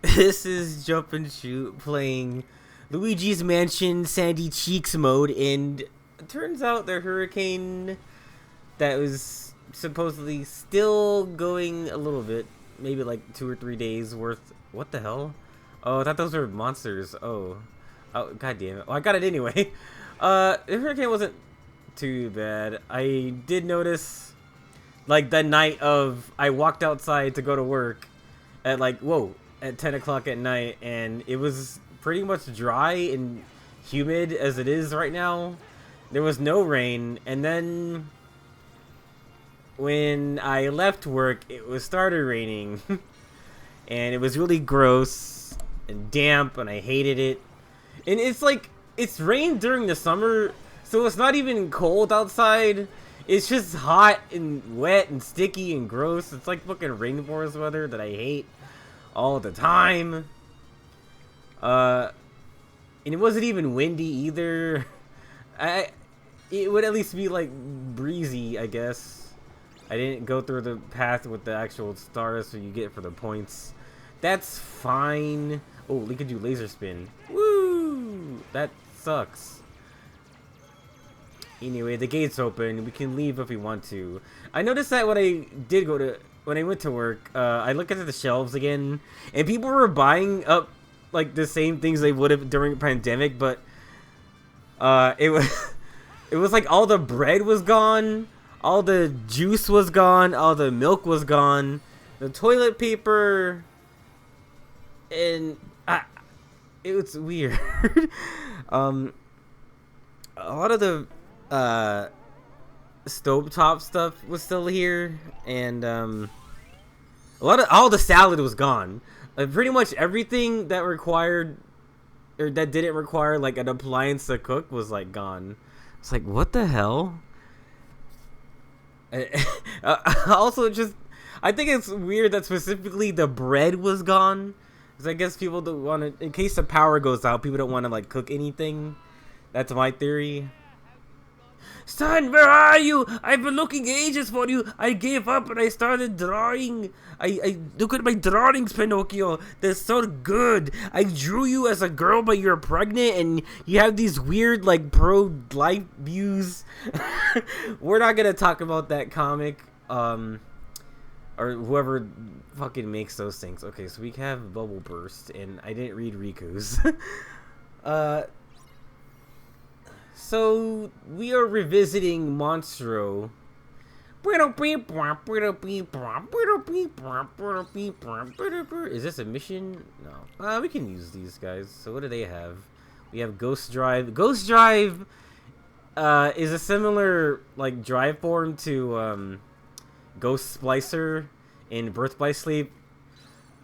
This is Jump and Shoot playing Luigi's Mansion Sandy Cheeks mode, and it turns out the hurricane that was supposedly still going a little bit, maybe like 2 or 3 days worth. What the hell? Oh, I thought those were monsters. Oh, god damn it. Oh, I got it anyway. The hurricane wasn't too bad. I did notice, like, the night of I walked outside to go to work at at 10 o'clock at night, and it was pretty much dry and humid as it is right now. There was no rain, and then when I left work, it was started raining, and it was really gross and damp, and I hated it. And it's like, it's rained during the summer, so it's not even cold outside. It's just hot and wet and sticky and gross. It's like fucking rainforest weather that I hate all the time. And it wasn't even windy either. It would at least be like breezy, I guess. I didn't go through the path with the actual stars so you get for the points. That's fine. Oh, we could do laser spin. Woo! That sucks. Anyway, the gate's open. We can leave if we want to. I noticed that when I went to work, I looked at the shelves again, and people were buying up like the same things they would have during the pandemic, but it was it was like all the bread was gone, all the juice was gone, all the milk was gone, the toilet paper, and it was weird. A lot of the stovetop stuff was still here, and all the salad was gone. Pretty much everything that required or that didn't require like an appliance to cook was like gone. It's like, what the hell? Also, just I think it's weird that specifically the bread was gone, because I guess people don't want to, in case the power goes out, people don't want to like cook anything. That's my theory. Son, where are you? I've been looking ages for you. I gave up and I started drawing. I look at my drawings, Pinocchio. They're so good. I drew you as a girl, but you're pregnant and you have these weird, like, pro-life views. We're not gonna talk about that comic. Or whoever fucking makes those things. Okay, so we have Bubble Burst, and I didn't read Riku's. So we are revisiting Monstro. Is this a mission? No. We can use these guys. So what do they have? We have Ghost Drive. Ghost Drive is a similar like drive form to Ghost Splicer in Birth by Sleep.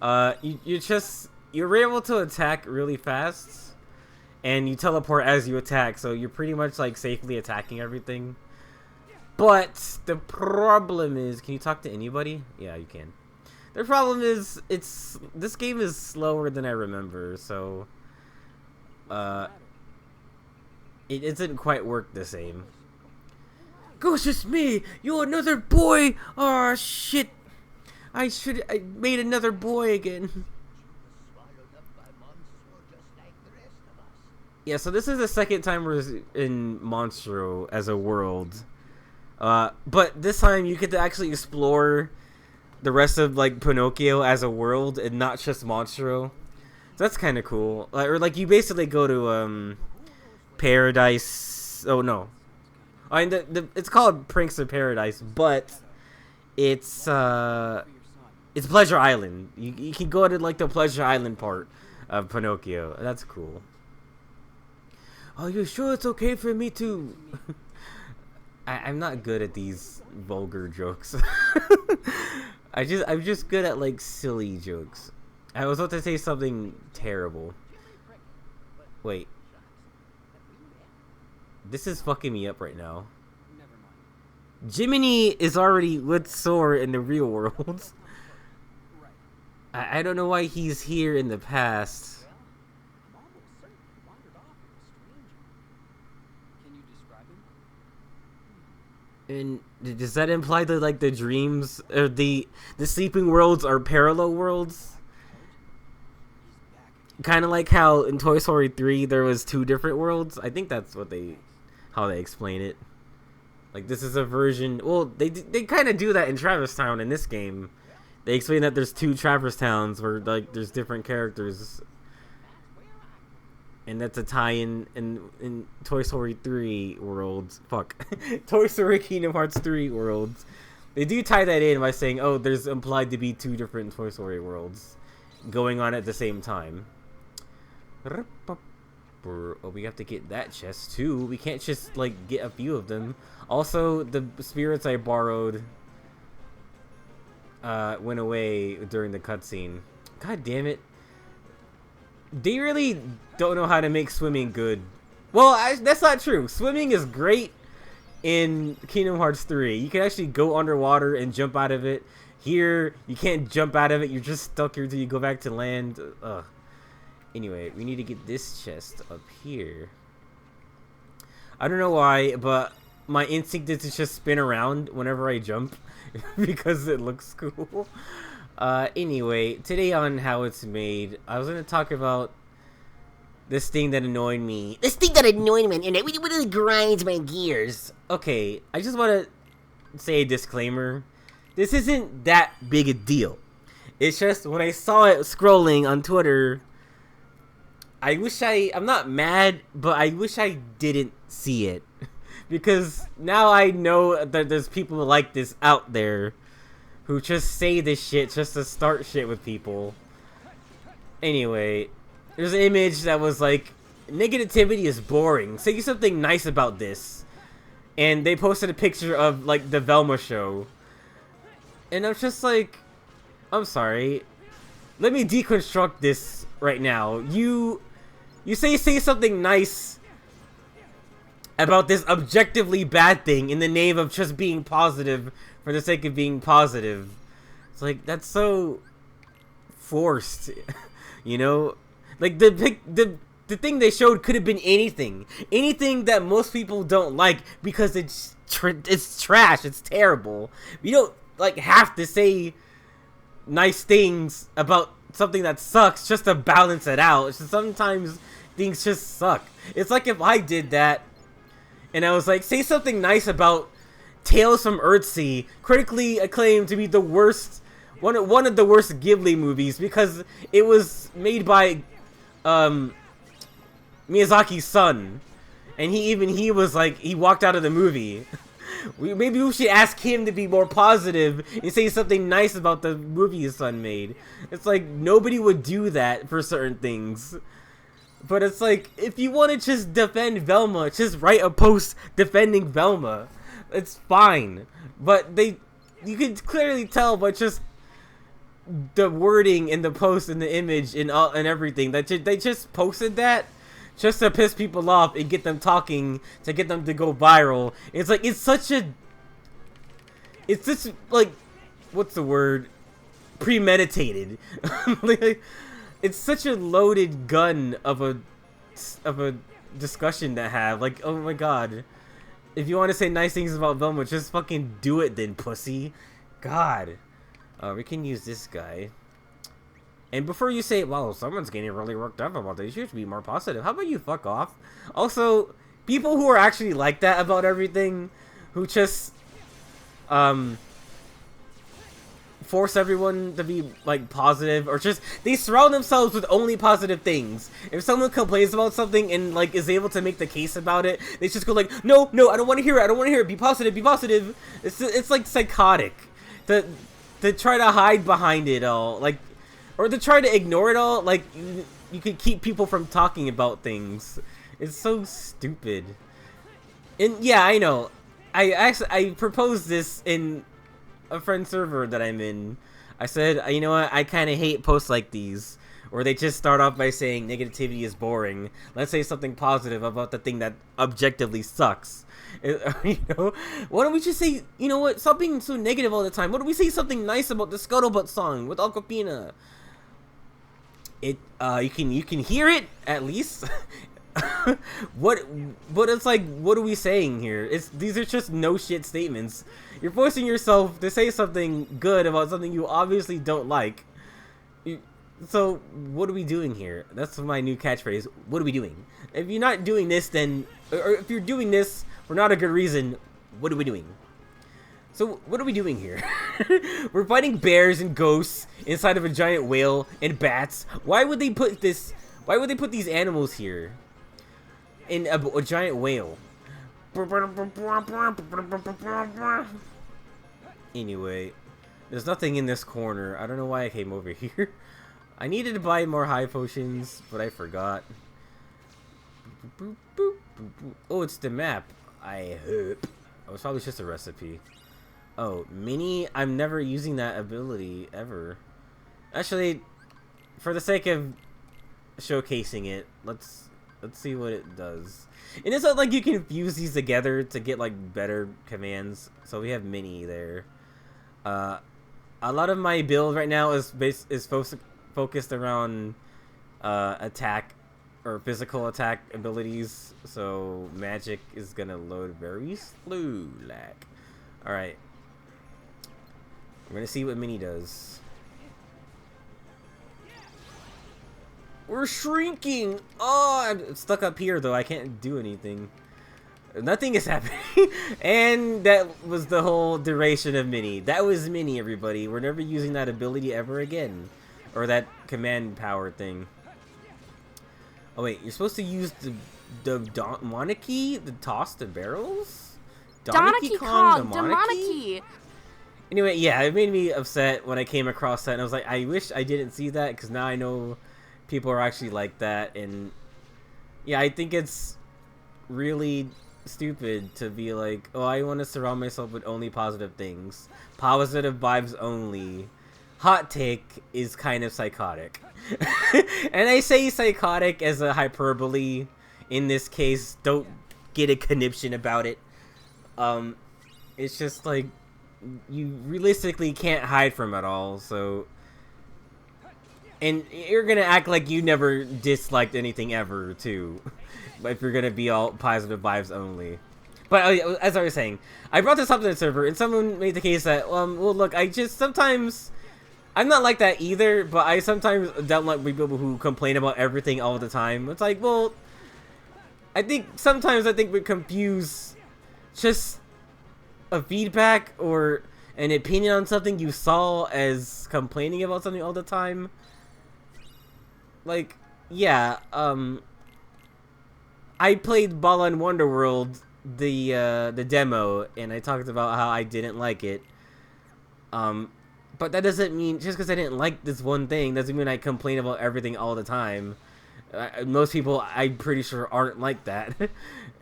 You're able to attack really fast, and you teleport as you attack, so you're pretty much like safely attacking everything. But the problem is, can you talk to anybody? Yeah, you can. The problem is, this game is slower than I remember, so it doesn't quite work the same. Ghost, it's me! You another boy! Aw, shit! I made another boy again. Yeah, so this is the second time we're in Monstro as a world. But this time you get to actually explore the rest of, like, Pinocchio as a world and not just Monstro. So that's kind of cool. Like, you basically go to, Paradise. Oh, no. I mean, it's called Pranks of Paradise, but it's Pleasure Island. You can go to, like, the Pleasure Island part of Pinocchio. That's cool. Are you sure it's okay for me to... I'm not good at these vulgar jokes. I'm just good at, like, silly jokes. I was about to say something terrible. Wait. This is fucking me up right now. Jiminy is already with Sora in the real world. I don't know why he's here in the past. And does that imply that, like, the dreams or the sleeping worlds are parallel worlds? kind of like how in Toy Story 3 there was 2 different worlds. I think that's how they explain it. Like, this is a version. Well, they kind of do that in Traverse Town in this game. They explain that there's 2 Traverse Towns where like there's different characters, and that's a tie-in in Toy Story 3 worlds. Fuck, Toy Story Kingdom Hearts 3 worlds. They do tie that in by saying, oh, there's implied to be 2 different Toy Story worlds going on at the same time. Oh, we have to get that chest too. We can't just like get a few of them. Also, the spirits I borrowed went away during the cutscene. God damn it. They really don't know how to make swimming good. Well, that's not true. Swimming is great in Kingdom Hearts 3. You can actually go underwater and jump out of it. Here, you can't jump out of it. You're just stuck here until you go back to land. Ugh. Anyway, we need to get this chest up here. I don't know why, but my instinct is to just spin around whenever I jump because it looks cool. Anyway, today on How It's Made, I was going to talk about this thing that annoyed me. This thing that annoyed me, and it really grinds my gears. Okay, I just want to say a disclaimer. This isn't that big a deal. It's just when I saw it scrolling on Twitter, I'm not mad, but I wish I didn't see it. Because now I know that there's people like this out there who just say this shit just to start shit with people. Anyway, there's an image that was like, negativity is boring. Say something nice about this. And they posted a picture of like the Velma show. And I'm just like, I'm sorry. Let me deconstruct this right now. You say something nice about this objectively bad thing in the name of just being positive for the sake of being positive. It's like, that's so forced, you know? Like, the thing they showed could have been anything. Anything that most people don't like because it's trash, it's terrible. We don't, like, have to say nice things about something that sucks just to balance it out. It's just sometimes things just suck. It's like if I did that and I was like, say something nice about Tales from Earthsea, critically acclaimed to be the worst, one of the worst Ghibli movies because it was made by Miyazaki's son, and he was like, he walked out of the movie. Maybe we should ask him to be more positive and say something nice about the movie his son made. It's like, nobody would do that for certain things. But it's like, if you want to just defend Velma, just write a post defending Velma. It's fine. But you can clearly tell by just the wording in the post and the image and everything that they just posted that just to piss people off and get them talking, to get them to go viral. It's like, it's such like, what's the word? Premeditated. Like, it's such a loaded gun of a discussion to have. Like, oh my god. If you want to say nice things about Velma, just fucking do it then, pussy. God. We can use this guy. And before you say, well, someone's getting really worked up about this, you should be more positive. How about you fuck off? Also, people who are actually like that about everything, who just, force everyone to be, like, positive, or just, they surround themselves with only positive things. If someone complains about something and, like, is able to make the case about it, they just go like, no, I don't want to hear it, I don't want to hear it, be positive, be positive. It's like, psychotic. To try to hide behind it all, like, or to try to ignore it all, like, you could keep people from talking about things. It's so stupid. And yeah, I know. I proposed this in a friend server that I'm in. I said, you know what, I kind of hate posts like these, where they just start off by saying negativity is boring. Let's say something positive about the thing that objectively sucks. You know, why don't we just say, you know what, stop being so negative all the time. Why don't we say something nice about the Scuttlebutt song with Aquafina? You can hear it at least. But it's like, what are we saying here? These are just no shit statements. You're forcing yourself to say something good about something you obviously don't like. So, what are we doing here? That's my new catchphrase. What are we doing? If you're not doing this, then... Or if you're doing this for not a good reason, what are we doing? So, what are we doing here? We're fighting bears and ghosts inside of a giant whale and bats. Why would they put this... Why would they put these animals here? In a giant whale? Anyway, there's nothing in this corner. I don't know why I came over here. I needed to buy more high potions, but I forgot. Oh, it's the map. I hope. Oh, it's probably just a recipe. Oh, mini? I'm never using that ability, ever. Actually, for the sake of showcasing it, let's see what it does. And it's not like you can fuse these together to get, like, better commands. So we have mini there. A lot of my build right now is focused around attack or physical attack abilities, so magic is gonna load very slow like. Alright, we're gonna see what mini does. We're shrinking. Oh, I'm stuck up here though. I can't do anything. Nothing is happening. And that was the whole duration of mini. That was mini, everybody. We're never using that ability ever again. Or that command power thing. Oh wait, you're supposed to use the monarchy? The toss the barrels? Donkey Kong, the monarchy. Anyway, yeah, it made me upset when I came across that. And I was like, I wish I didn't see that. Because now I know people are actually like that. And yeah, I think it's really stupid to be like, oh, I want to surround myself with only positive things. Positive vibes only. Hot take is kind of psychotic. And I say psychotic as a hyperbole in this case. Don't get a conniption about it. It's just like, you realistically can't hide from it all, so... And you're gonna act like you never disliked anything ever, too. If you're gonna be all positive vibes only. But as I was saying, I brought this up to the server, and someone made the case that, well, look, I just sometimes... I'm not like that either, but I sometimes don't like people who complain about everything all the time. It's like, well... I think we confuse just a feedback or an opinion on something you saw as complaining about something all the time. Like, yeah, I played Balan Wonderworld, the demo, and I talked about how I didn't like it. But that doesn't mean, just because I didn't like this one thing, doesn't mean I complain about everything all the time. Most people, I'm pretty sure, aren't like that.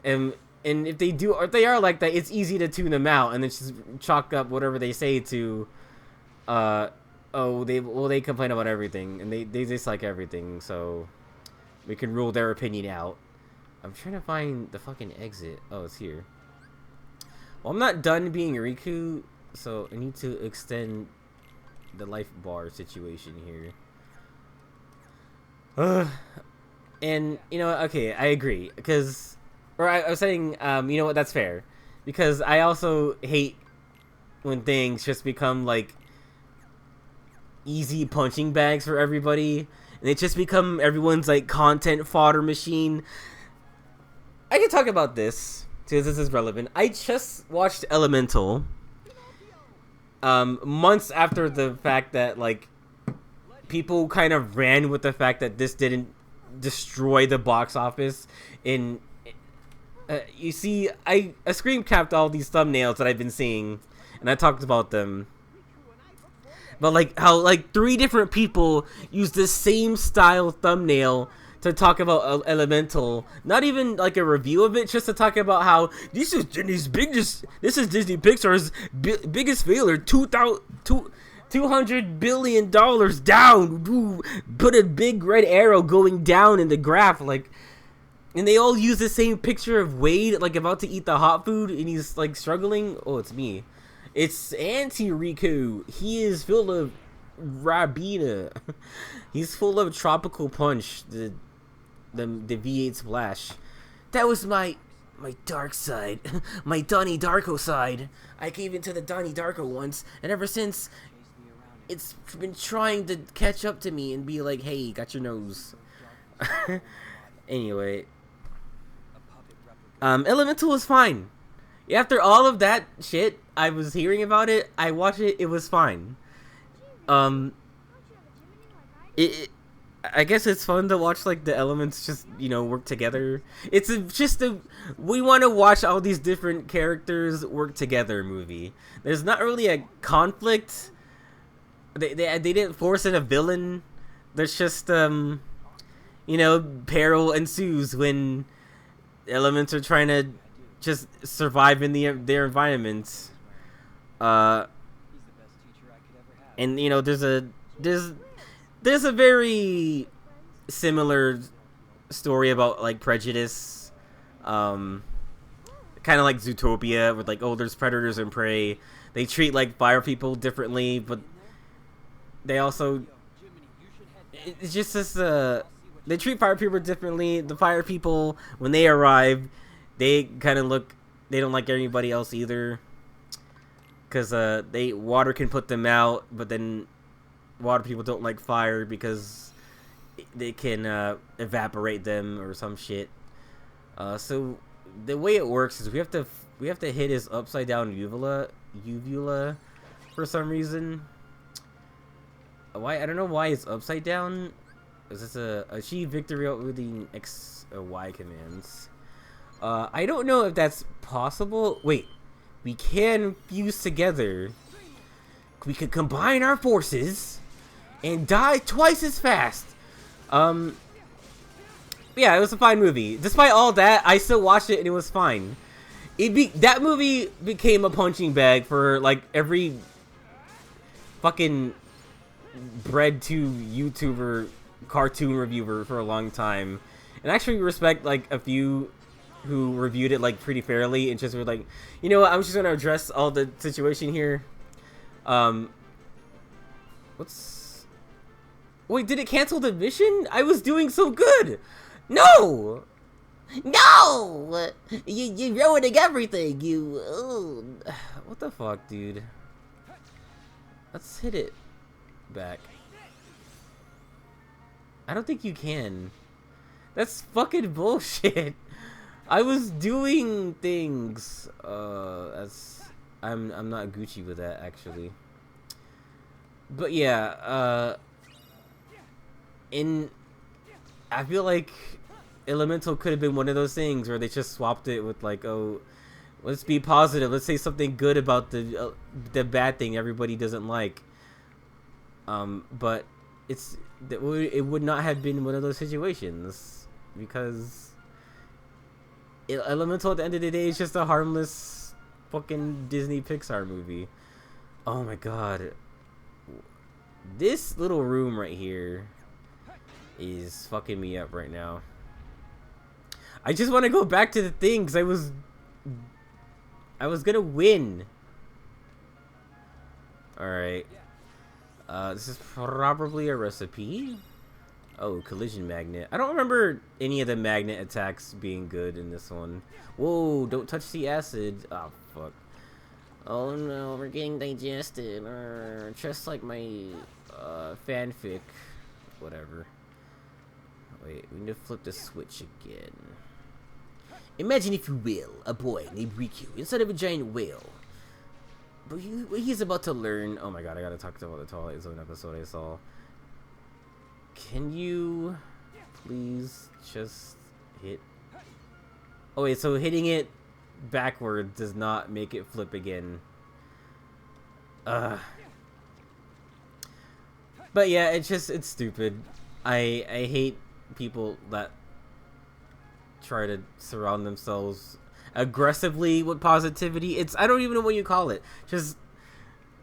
And if they do, or if they are like that, it's easy to tune them out and then just chalk up whatever they say to, oh, they complain about everything and they dislike everything, so we can rule their opinion out. I'm trying to find the fucking exit. Oh, it's here. Well, I'm not done being Riku, so I need to extend the life bar situation here. And you know, okay, I agree, because, or I was saying, you know what, that's fair, because I also hate when things just become like easy punching bags for everybody, and they just become everyone's like content fodder machine. I can talk about this because this is relevant. I just watched Elemental months after the fact that like people kind of ran with the fact that this didn't destroy the box office. In you see, I screen capped all these thumbnails that I've been seeing, and I talked about them. But like how like 3 different people use the same style thumbnail to talk about Elemental, not even like a review of it, just to talk about how this is Disney Pixar's biggest failure, $200 billion down. Ooh, put a big red arrow going down in the graph, like, and they all use the same picture of Wade like about to eat the hot food and he's like struggling. Oh, it's me. It's Anti-Riku. He is full of Rabina. He's full of Tropical Punch, the V8 Splash. That was my dark side. My Donnie Darko side. I gave into the Donnie Darko once, and ever since, it's been trying to catch up to me and be like, hey, got your nose. Anyway. Elemental was fine. After all of that shit, I was hearing about it, I watched it, it was fine. I guess it's fun to watch, like, the elements just, you know, work together. It's we want to watch all these different characters work together movie. There's not really a conflict. They didn't force in a villain. There's just, you know, peril ensues when elements are trying to just survive in their environment. And, you know, there's a very similar story about, like, prejudice, kind of like Zootopia, with, like, oh, there's predators and prey. They treat, like, fire people differently, but they also, it's just this, they treat fire people differently. The fire people, when they arrive, they kind of they don't like anybody else either, because water can put them out, but then water people don't like fire because they can evaporate them or some shit. So the way it works is we have to hit his upside down uvula for some reason. Why, I don't know why it's upside down. Is this achieve victory over the X or Y commands? I don't know if that's possible. Wait, we can fuse together. We could combine our forces and die twice as fast. Yeah, it was a fine movie. Despite all that, I still watched it and it was fine. That movie became a punching bag for, like, every fucking bred to YouTuber cartoon reviewer for a long time. And I actually respect, like, a few who reviewed it, like, pretty fairly and just were like, you know what, I'm just gonna address all the situation here. Wait, did it cancel the mission? I was doing so good! No! No! You're ruining everything, you... Ugh. What the fuck, dude? Let's hit it back. I don't think you can. That's fucking bullshit. I was doing things. I'm not Gucci with that, actually. But yeah, I feel like Elemental could have been one of those things where they just swapped it with, like, oh, let's be positive, let's say something good about the bad thing everybody doesn't like. But it would not have been one of those situations, because Elemental at the end of the day is just a harmless fucking Disney Pixar movie. Oh my god. This little room right here is fucking me up right now. I just want to go back to the thing because I was gonna win. Alright. This is probably a recipe. Oh, collision magnet. I don't remember any of the magnet attacks being good in this one. Whoa, don't touch the acid. Oh, fuck. Oh no, we're getting digested. Just like my fanfic. Whatever. Wait, we need to flip the switch again. Imagine, if you will, a boy named Riku instead of a giant whale. But he's about to learn. Oh my god, I gotta talk about the Twilight Zone episode I saw. Can you please just hit? Oh wait, so hitting it backwards does not make it flip again. But yeah, it's stupid. I hate people that try to surround themselves aggressively with positivity. I don't even know what you call it. Just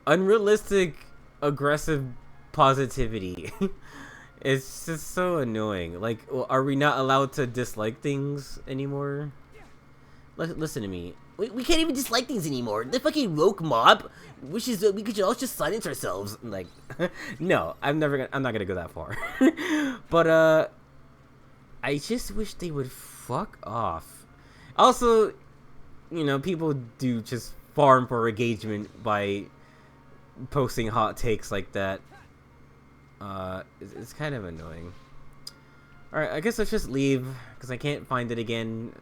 unrealistic, aggressive positivity. It's just so annoying. Like, are we not allowed to dislike things anymore? Listen to me. We can't even dislike things anymore. The fucking woke mob wishes that we could all just silence ourselves. Like, no, I'm not gonna go that far. But I just wish they would fuck off. Also, you know, people do just farm for engagement by posting hot takes like that. It's kind of annoying. Alright, I guess let's just leave, because I can't find it again.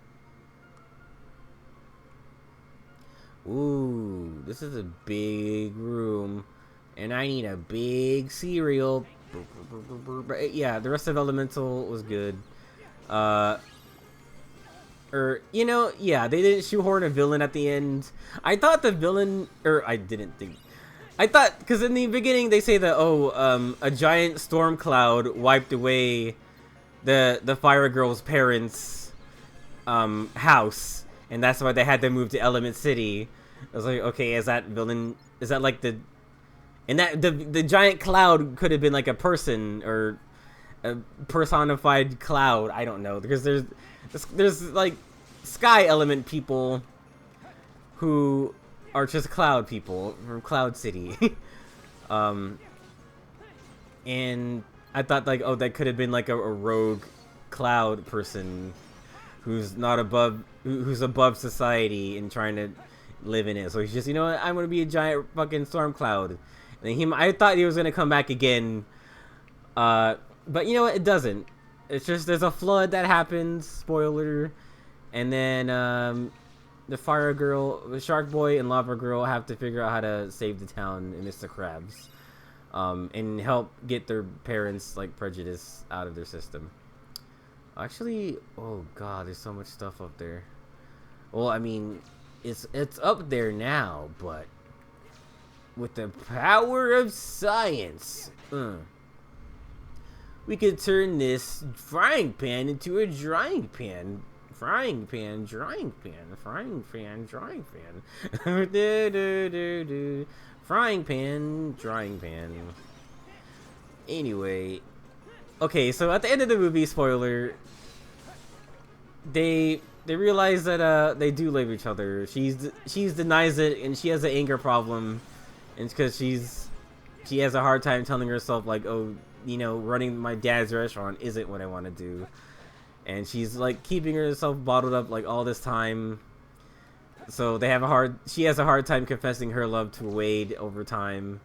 Ooh, this is a big room, and I need a big cereal. But yeah, the rest of Elemental was good. You know, yeah, they didn't shoehorn a villain at the end. I thought the villain, I thought, because in the beginning they say that, a giant storm cloud wiped away the Fire Girl's parents' house. And that's why they had to move to Element City. I was like, okay, is that villain? Is that like the? And that the giant cloud could have been like a person or a personified cloud. I don't know, because there's like sky element people who are just cloud people from Cloud City. And I thought like, oh, that could have been like a rogue cloud person who's not above, who's above society and trying to live in it. So he's just, you know what, I'm gonna be a giant fucking storm cloud. And I thought he was gonna come back again, but you know what, it doesn't. It's just there's a flood that happens, spoiler, and then the Fire Girl, the Shark Boy, and Lava Girl have to figure out how to save the town and Mr. Krabs, and help get their parents' like prejudice out of their system. Actually, oh god, there's so much stuff up there. Well, I mean, it's up there now, but with the power of science, we could turn this frying pan into a drying pan. Frying pan, drying pan, frying pan, drying pan. Frying pan, drying pan. Anyway, okay, so at the end of the movie, spoiler, they realize that they do love each other. She's denies it, and she has an anger problem, and it's because she has a hard time telling herself like, oh, you know, running my dad's restaurant isn't what I want to do, and she's like keeping herself bottled up like all this time. So she has a hard time confessing her love to Wade over time,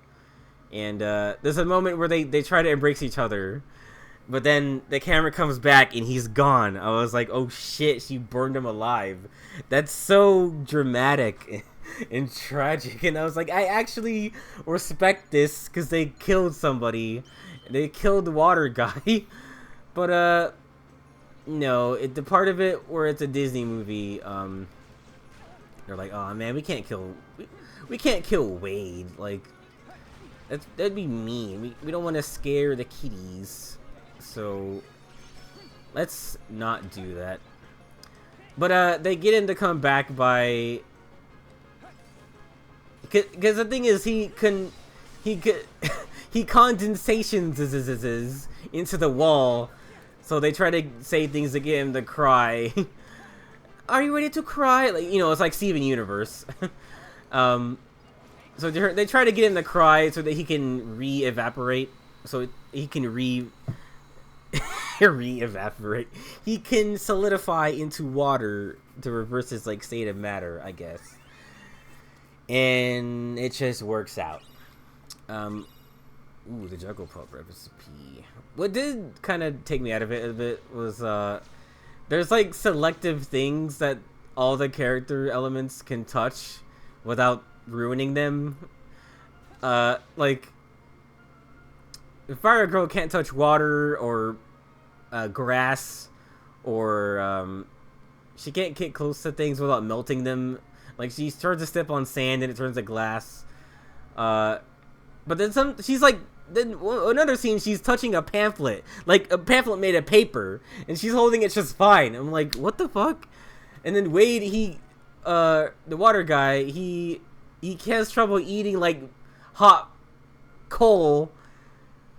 and there's a moment where they try to embrace each other. But then the camera comes back and he's gone. I was like, oh shit, she burned him alive. That's so dramatic and tragic. And I was like, I actually respect this because they killed somebody. They killed the water guy. But, no, the part of it where it's a Disney movie, they're like, oh man, we can't kill Wade. Like, that'd be mean. We don't want to scare the kiddies. So let's not do that. But they get him to come back by, because the thing is he condensations into the wall. So they try to say things to get him to cry. Are you ready to cry? Like, you know, it's like Steven Universe. So they try to get him to cry so that he can re-evaporate. So he can re-evaporate. He can solidify into water to reverse his like state of matter, I guess. And it just works out. Ooh, the Juggle Pup recipe. What did kind of take me out of it a bit was there's like selective things that all the character elements can touch without ruining them. Like Fire Girl can't touch water or grass, or she can't get close to things without melting them. Like she starts to step on sand and it turns to glass. But then she's like, then another scene, she's touching a pamphlet, like a pamphlet made of paper, and she's holding it just fine. I'm like, what the fuck? And then Wade, the water guy, he has trouble eating like hot coal,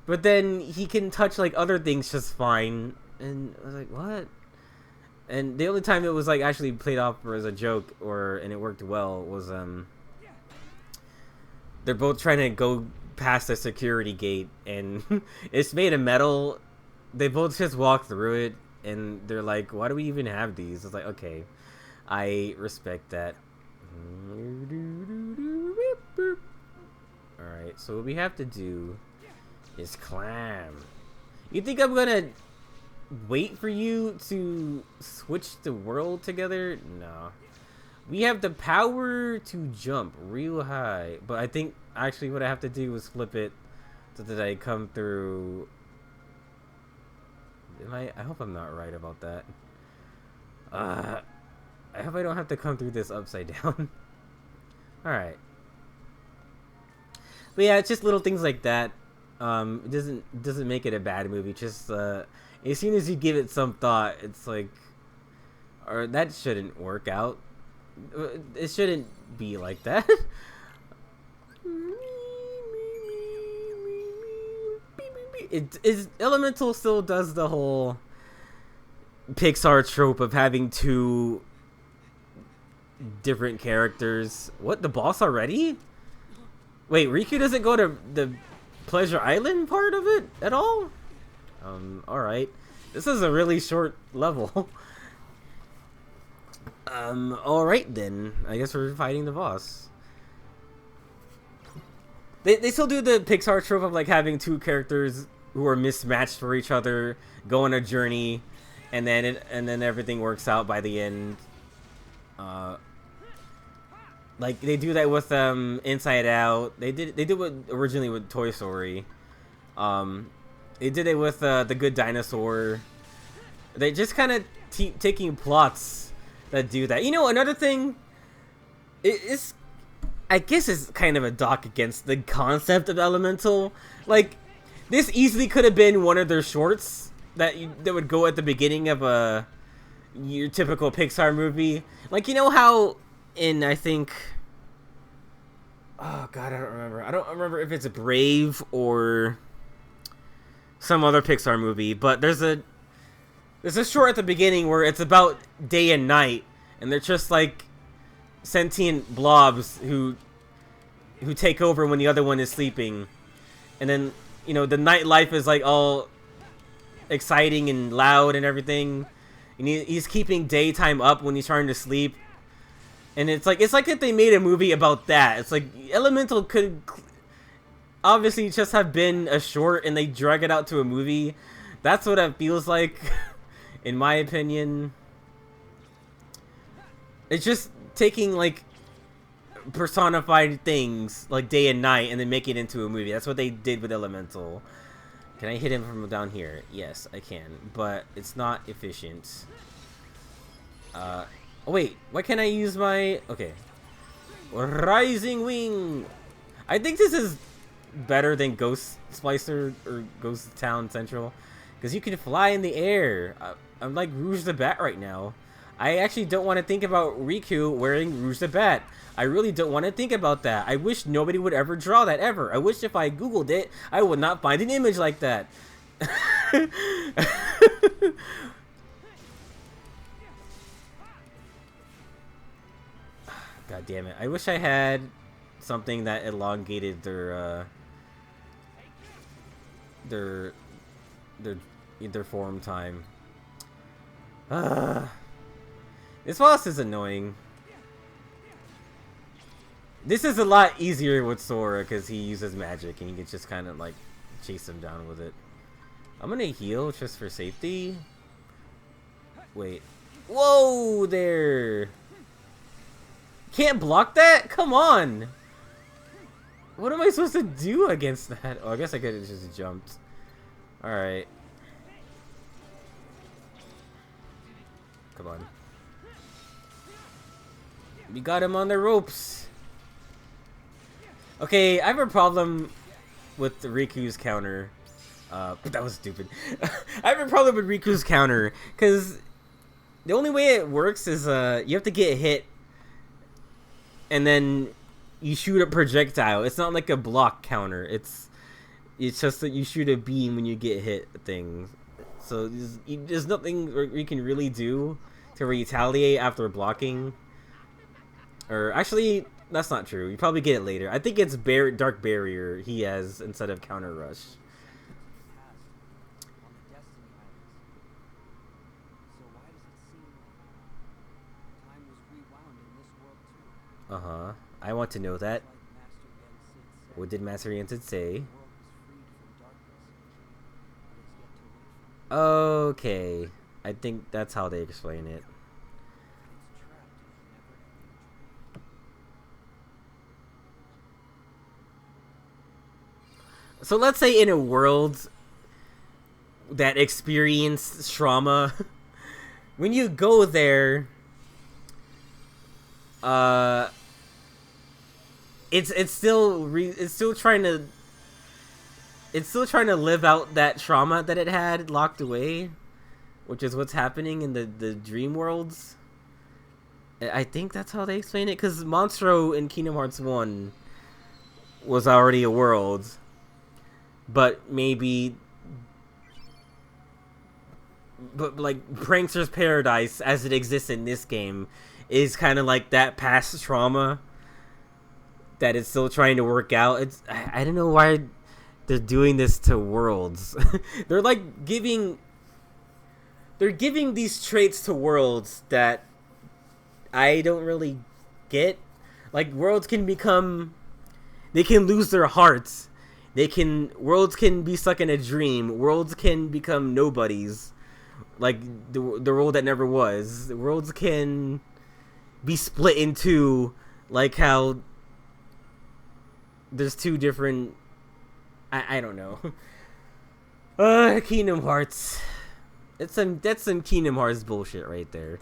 but then he can touch like other things just fine. And I was like, what? And the only time it was like actually played off as a joke and it worked well was they're both trying to go past the security gate, and it's made of metal. They both just walk through it, and they're like, why do we even have these? It's like, okay, I respect that. Alright, so what we have to do is climb. You think I'm gonna wait for you to switch the world together? No. We have the power to jump real high, but I think actually what I have to do is flip it so that I come through. I hope I'm not right about that. I hope I don't have to come through this upside down. Alright. But yeah, it's just little things like that. It doesn't make it a bad movie. Just as soon as you give it some thought, it's like, or that shouldn't work out. It shouldn't be like that. Elemental still does the whole Pixar trope of having two different characters. What, the boss already? Wait, Riku doesn't go to the Pleasure Island part of it at all? Alright. This is a really short level. Alright then. I guess we're fighting the boss. They still do the Pixar trope of like having two characters who are mismatched for each other, go on a journey, and then everything works out by the end. Like they do that with Inside Out. They did it originally with Toy Story. They did it with The Good Dinosaur. They just kind of taking plots that do that. You know, another thing is, I guess, is kind of a dock against the concept of Elemental. Like, this easily could have been one of their shorts that would go at the beginning of your typical Pixar movie. Like, you know how in, I think, oh god, I don't remember if it's Brave or some other Pixar movie, but there's a short at the beginning where it's about day and night, and they're just like sentient blobs who take over when the other one is sleeping. And then, you know, the nightlife is like all exciting and loud and everything, and he's keeping daytime up when he's trying to sleep. And it's like if they made a movie about that. It's like Elemental could obviously just have been a short and they drag it out to a movie. That's what it feels like, in my opinion. It's just taking like personified things like day and night and then make it into a movie. That's what they did with Elemental. Can I hit him from down here? Yes, I can, but it's not efficient. Oh wait, why can't I use my... Okay. Rising Wing! I think this is better than Ghost Splicer or Ghost Town Central, because you can fly in the air. I'm like Rouge the Bat right now. I actually don't want to think about Riku wearing Rouge the Bat. I really don't want to think about that. I wish nobody would ever draw that, ever. I wish if I googled it, I would not find an image like that. God damn it. I wish I had something that elongated their form time. This boss is annoying. This is a lot easier with Sora because he uses magic and you can just kind of like chase him down with it. I'm gonna heal just for safety. Wait. Whoa there! Can't block that? Come on! What am I supposed to do against that? Oh, I guess I could have just jumped. Alright. Come on. We got him on the ropes. Okay, I have a problem with Riku's counter. That was stupid. I have a problem with Riku's counter because the only way it works is you have to get hit and then you shoot a projectile. It's not like a block counter. It's just that you shoot a beam when you get hit thing. So there's nothing you can really do to retaliate after blocking. Or actually, that's not true. You probably get it later. I think it's Dark Barrier he has instead of Counter Rush. Uh-huh. I want to know that. What did Master Yancid say? Okay. I think that's how they explain it. So let's say in a world that experienced trauma, when you go there, it's still trying to live out that trauma that it had locked away, which is what's happening in the dream worlds. I think that's how they explain it, because Monstro in Kingdom Hearts 1 was already a world, but like Prankster's Paradise as it exists in this game is kind of like that past trauma that it's still trying to work out. I don't know why they're doing this to worlds. They're giving these traits to worlds that I don't really get. Like, worlds can lose their hearts. Worlds can be stuck in a dream. Worlds can become nobodies. Like the world that never was. Worlds can be split in two, like how there's two different. I don't know. Kingdom Hearts. That's some Kingdom Hearts bullshit right there.